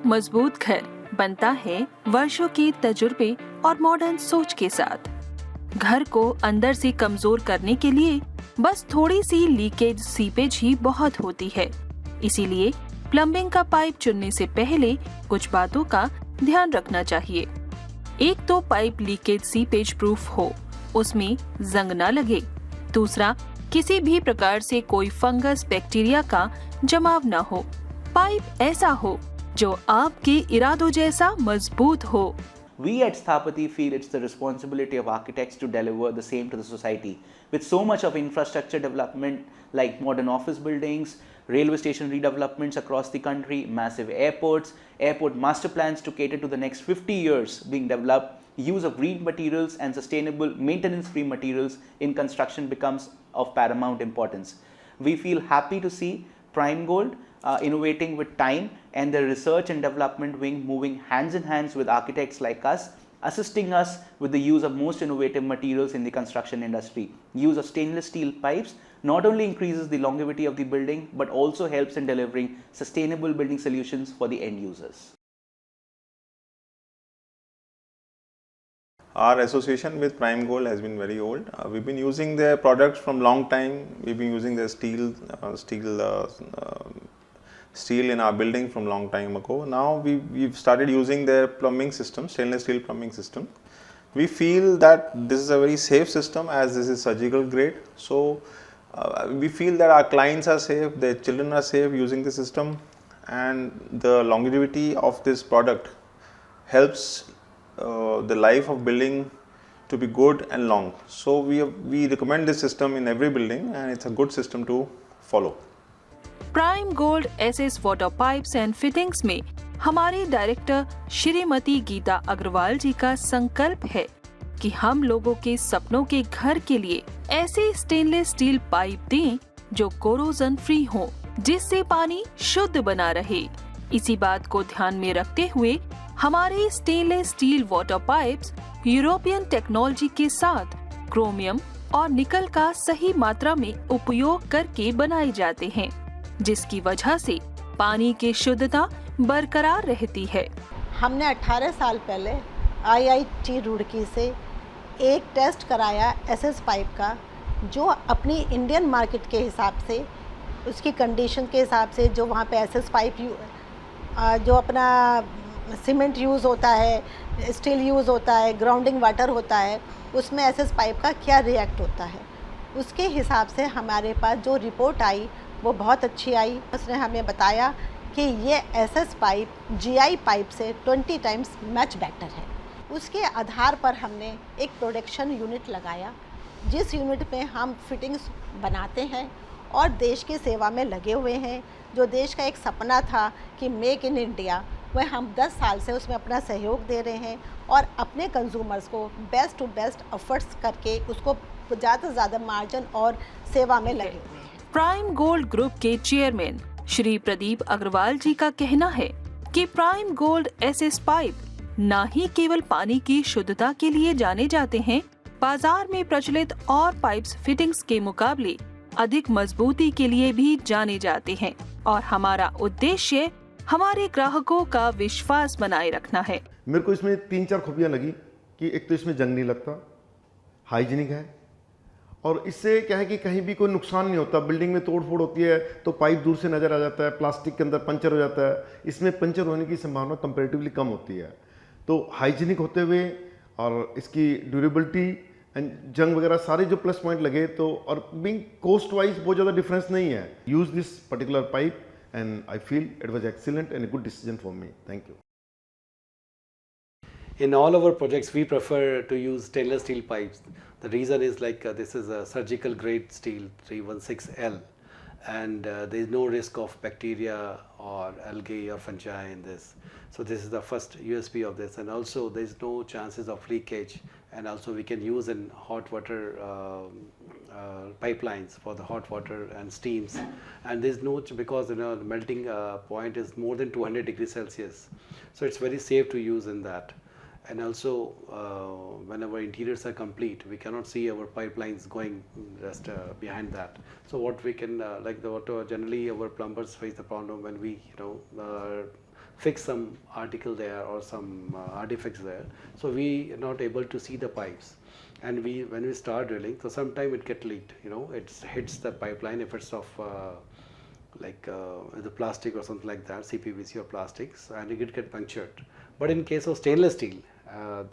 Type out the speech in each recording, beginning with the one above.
मजबूत घर बनता है वर्षों के तजुर्बे और मॉडर्न सोच के साथ। घर को अंदर से कमजोर करने के लिए बस थोड़ी सी लीकेज सीपेज ही बहुत होती है। इसीलिए प्लम्बिंग का पाइप चुनने से पहले कुछ बातों का ध्यान रखना चाहिए। एक तो पाइप लीकेज सीपेज प्रूफ हो, उसमें जंग न लगे। दूसरा, किसी भी प्रकार से कोई फंगस बैक्टीरिया का जमाव न हो। पाइप ऐसा हो जो आपके इरादों जैसा मजबूत हो। We at Sthapati feel it's the responsibility of architects to deliver the same to the society. With so much of infrastructure development like modern office buildings, railway station redevelopments across the country, massive airports, airport master plans to cater to the next 50 years being developed, use of green materials and sustainable maintenance-free materials in construction becomes of paramount importance. We feel happy to see Prime Gold innovating with time and the research and development wing moving hands in hands with architects like us, assisting us with the use of most innovative materials in the construction industry. Use of stainless steel pipes not only increases the longevity of the building but also helps in delivering sustainable building solutions for the end users. Our association with Prime Gold has been very old. We've been using their products from long time. We've been using their steel in our building from long time ago. Now we've started using their plumbing system, stainless steel plumbing system. We feel that this is a very safe system as this is surgical grade. So we feel that our clients are safe, their children are safe using the system, and the longevity of this product helps the life of building to be good and long. So we recommend this system in every building and it's a good system to follow. Prime gold SS water pipes and fittings में हमारे director Shrimati Geeta Agarwal जी का संकल्प है कि हम लोगों के सपनों के घर के लिए ऐसे स्टेनलेस स्टील पाइप दें जो कोरोजन फ्री हो, जिससे पानी शुद्ध बना रहे। इसी बात को ध्यान में रखते हुए हमारे stainless still water pipes European technology के साथ क्रोमियम और निकल का सही मात्रा में उपयोग करके बनाए जाते हैं, जिसकी वजह से पानी की शुद्धता बरकरार रहती है। हमने 18 साल पहले IIT रुड़की से एक टेस्ट कराया एसएस पाइप का, जो अपनी इंडियन मार्केट के हिसाब से, उसकी कंडीशन के हिसाब से, जो वहाँ पे एसएस पाइप जो अपना सीमेंट यूज़ होता है, स्टील यूज़ होता है, ग्राउंडिंग वाटर होता है, उसमें एसएस पाइप का क्या रिएक्ट होता है, उसके हिसाब से हमारे पास जो रिपोर्ट आई वो बहुत अच्छी आई। उसने हमें बताया कि ये एसएस पाइप जीआई पाइप से 20 टाइम्स मच बेटर है। उसके आधार पर हमने एक प्रोडक्शन यूनिट लगाया, जिस यूनिट में हम फिटिंग्स बनाते हैं और देश की सेवा में लगे हुए हैं। जो देश का एक सपना था कि मेक इन इंडिया, वह हम 10 साल से उसमें अपना सहयोग दे रहे हैं और अपने कंज्यूमर्स को बेस्ट टू बेस्ट एफर्ट्स करके उसको ज़्यादा से ज़्यादा मार्जिन और सेवा में लगे हुए हैं। प्राइम गोल्ड ग्रुप के चेयरमैन श्री प्रदीप अग्रवाल जी का कहना है कि प्राइम गोल्ड एसएस पाइप न ही केवल पानी की शुद्धता के लिए जाने जाते हैं, बाजार में प्रचलित और पाइप्स फिटिंग्स के मुकाबले अधिक मजबूती के लिए भी जाने जाते हैं और हमारा उद्देश्य हमारे ग्राहकों का विश्वास बनाए रखना है। मेरे को इसमें 3-4 खूबियां लगी कि एक तो इसमें जंग नहीं लगता, हाइजीनिक है, और इससे क्या है कि कहीं भी कोई नुकसान नहीं होता। बिल्डिंग में तोड़ फोड़ होती है तो पाइप दूर से नज़र आ जाता है, प्लास्टिक के अंदर पंचर हो जाता है, इसमें पंचर होने की संभावना कंपैरेटिवली कम होती है। तो हाइजीनिक होते हुए और इसकी ड्यूरेबिलिटी एंड जंग वगैरह सारे जो प्लस पॉइंट लगे, तो और बिंग कोस्ट वाइज बहुत ज़्यादा डिफरेंस नहीं है। Use this particular pipe and I feel it was excellent and a good decision for me. Thank you. In all our projects, we prefer to use stainless steel pipes. The reason is this is a surgical grade steel 316L, and there is no risk of bacteria or algae or fungi in this. So this is the first USP of this, and also there is no chances of leakage, and also we can use in hot water pipelines for the hot water and steams, and there is no, because the melting point is more than 200 degrees Celsius, so it's very safe to use in that. And also when our interiors are complete, we cannot see our pipelines going just behind that. So what we can generally our plumbers face the problem when we fix some article there or some artifacts there. So we are not able to see the pipes. And when we start drilling, so sometime it get leaked, you know, it hits the pipeline if it's of the plastic or something like that, CPVC or plastics, and it get punctured. But in case of stainless steel,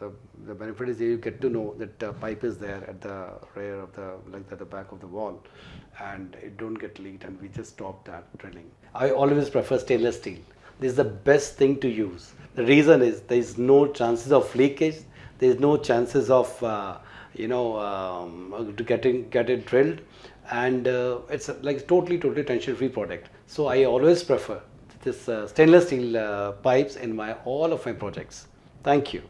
the benefit is you get to know that pipe is there at the rear of the back of the wall, and it don't get leaked, and we just stop that drilling. I always prefer stainless steel. This is the best thing to use. The reason is there is no chances of leakage. There is no chances of to get it drilled, and it's like totally tension-free product. So I always prefer this stainless steel pipes in all of my projects. Thank you.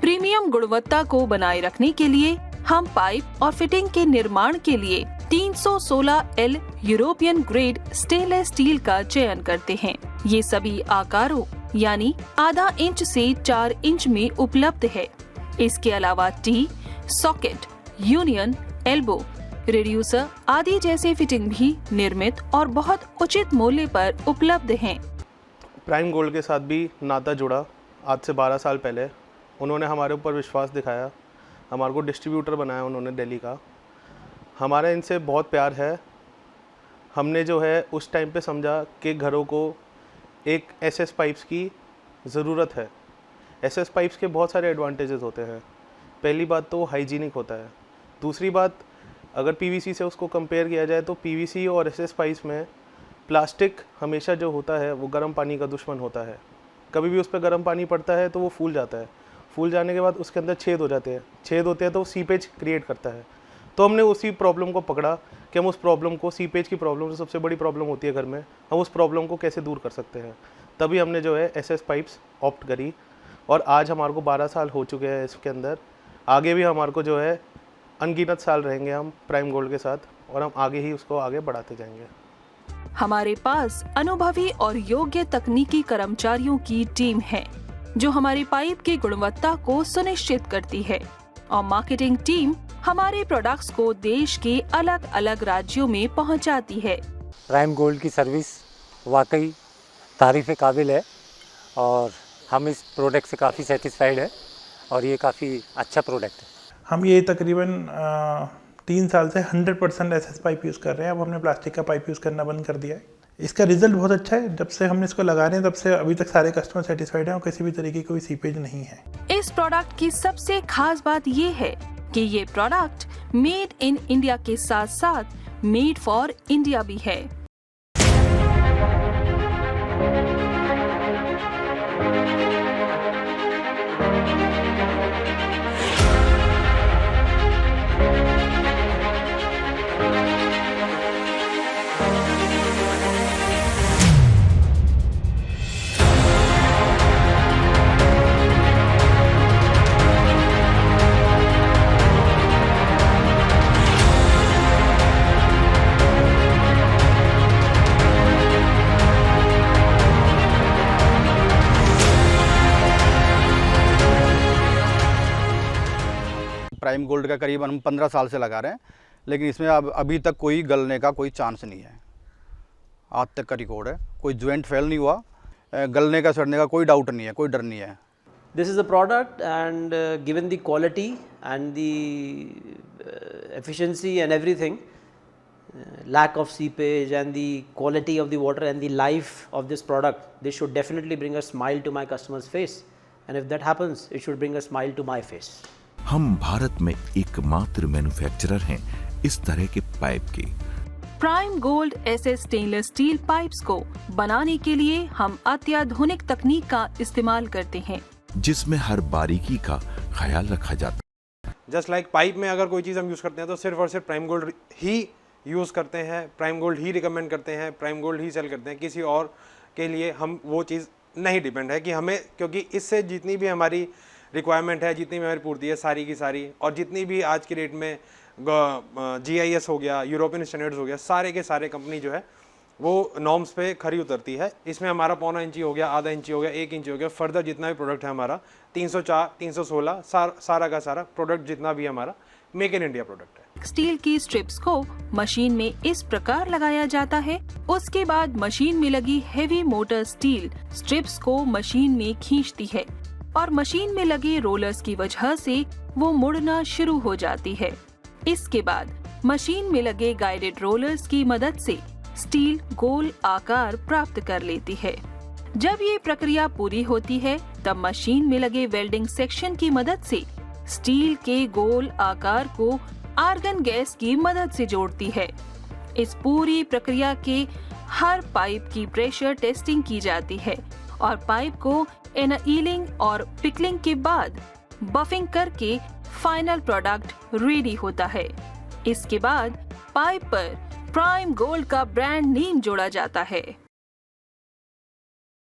Premium गुणवत्ता को बनाए रखने के लिए हम pipe और fitting के निर्माण के लिए 316L European grade stainless steel का चयन करते हैं। ये सभी आकारों यानी आधा इंच से 4 इंच में उपलब्ध है। इसके अलावा T, socket, union, elbow, reducer आदि जैसे फिटिंग भी निर्मित और बहुत उचित मूल्य पर उपलब्ध हैं। प्राइम गोल्ड के साथ भी नाता जुड़ा आज से 12 साल पहले। उन्होंने हमारे ऊपर विश्वास दिखाया, हमारे को डिस्ट्रीब्यूटर बनाया उन्होंने दिल्ली का। हमारा इनसे बहुत प्यार है। हमने जो है उस टाइम पे समझा कि घरों को एक एसएस पाइप्स की ज़रूरत है। एसएस पाइप्स के बहुत सारे एडवांटेजेस होते हैं। पहली बात तो हाइजीनिक होता है। दूसरी बात, अगर पीवीसी से उसको कंपेयर किया जाए तो पीवीसी और एसएस पाइप्स में प्लास्टिक हमेशा जो होता है वो गर्म पानी का दुश्मन होता है। कभी भी उस पर गर्म पानी पड़ता है तो वो फूल जाता है। फूल जाने के बाद उसके अंदर छेद हो जाते हैं। छेद होते हैं तो वो सीपेज क्रिएट करता है। तो हमने उसी प्रॉब्लम को पकड़ा कि हम उस प्रॉब्लम को, सीपेज की प्रॉब्लम जो सबसे बड़ी प्रॉब्लम होती है घर में, हम उस प्रॉब्लम को कैसे दूर कर सकते हैं। तभी हमने जो है एसएस पाइप्स ऑप्ट करी और आज हमारे को 12 साल हो चुके हैं इसके अंदर। आगे भी हमारे को जो है अनगिनत साल रहेंगे हम प्राइम गोल्ड के साथ, और हम आगे ही उसको आगे बढ़ाते जाएंगे। हमारे पास अनुभवी और योग्य तकनीकी कर्मचारियों की टीम है जो हमारी पाइप की गुणवत्ता को सुनिश्चित करती है, और मार्केटिंग टीम हमारे प्रोडक्ट्स को देश के अलग अलग राज्यों में पहुंचाती है। प्राइम गोल्ड की सर्विस वाकई तारीफ़ काबिल है और हम इस प्रोडक्ट से काफ़ी सेटिस्फाइड है और ये काफ़ी अच्छा प्रोडक्ट है। हम ये तकरीबन 3 साल से 100% एसएस पाइप यूज़ कर रहे हैं। अब हमने प्लास्टिक का पाइप यूज़ करना बंद कर दिया है। इसका रिजल्ट बहुत अच्छा है। जब से हमने इसको लगा रहे हैं तब से अभी तक सारे कस्टमर सेटिस्फाइड हैं और किसी भी तरीके की कोई सीपेज नहीं है। इस प्रोडक्ट की सबसे खास बात ये है कि ये प्रोडक्ट मेड इन इंडिया के साथ साथ मेड फॉर इंडिया भी है। प्राइम गोल्ड का करीबन हम 15 साल से लगा रहे हैं, लेकिन इसमें अब अभी तक कोई गलने का कोई चांस नहीं है। आज तक का रिकॉर्ड है, कोई जॉइंट फेल नहीं हुआ, गलने का सड़ने का कोई डाउट नहीं है, कोई डर नहीं है। This is the product, and given the quality and the efficiency and everything, lack of seepage and the quality of the water and the life of this product, this should definitely bring a smile to my customer's face, and if that happens, it should bring a smile to my face. हम भारत में एकमात्र manufacturer हैं इस तरह के pipe के। Prime gold SS stainless steel pipes को बनाने के लिए हम अत्याधुनिक तकनीक का इस्तेमाल करते हैं, जिसमें हर बारीकी का ख्याल रखा जाता है। जस्ट लाइक पाइप में अगर कोई चीज़ हम यूज़ करते हैं तो सिर्फ और सिर्फ प्राइम गोल्ड ही यूज़ करते हैं, प्राइम गोल्ड ही रिकमेंड करते हैं, प्राइम गोल्ड ही सेल करते हैं। किसी और के लिए हम वो चीज़ नहीं डिपेंड है कि हमें, क्योंकि इससे जितनी भी हमारी रिक्वायरमेंट है, जितनी भी हमारी पूर्ति है सारी की सारी, और जितनी भी आज की डेट में GIS हो गया, यूरोपियन स्टैंडर्ड्स हो गया, सारे के सारे कंपनी जो है वो नॉर्म्स पे खरी उतरती है। इसमें हमारा 1.25 इंची हो गया, आधा इंची हो गया, 1 इंची हो गया, फर्दर जितना भी प्रोडक्ट है हमारा 304, 316 सारा का सारा प्रोडक्ट जितना भी हमारा मेक इन इंडिया प्रोडक्ट है। स्टील की स्ट्रिप्स को मशीन में इस प्रकार लगाया जाता है। उसके बाद मशीन में लगी हेवी मोटर स्टील स्ट्रिप्स को मशीन में खींचती है और मशीन में लगे रोलर्स की वजह से वो मुड़ना शुरू हो जाती है। इसके बाद मशीन में लगे गाइडेड रोलर्स की मदद से स्टील गोल आकार प्राप्त कर लेती है। जब ये प्रक्रिया पूरी होती है तब मशीन में लगे वेल्डिंग सेक्शन की मदद से स्टील के गोल आकार को आर्गन गैस की मदद से जोड़ती है। इस पूरी प्रक्रिया के हर पाइप की प्रेशर टेस्टिंग की जाती है और पाइप को एनाइलिंग और पिकलिंग के बाद बफिंग करके फाइनल प्रोडक्ट रेडी होता है। इसके बाद पाइप पर प्राइम गोल्ड का ब्रांड नेम जोड़ा जाता है।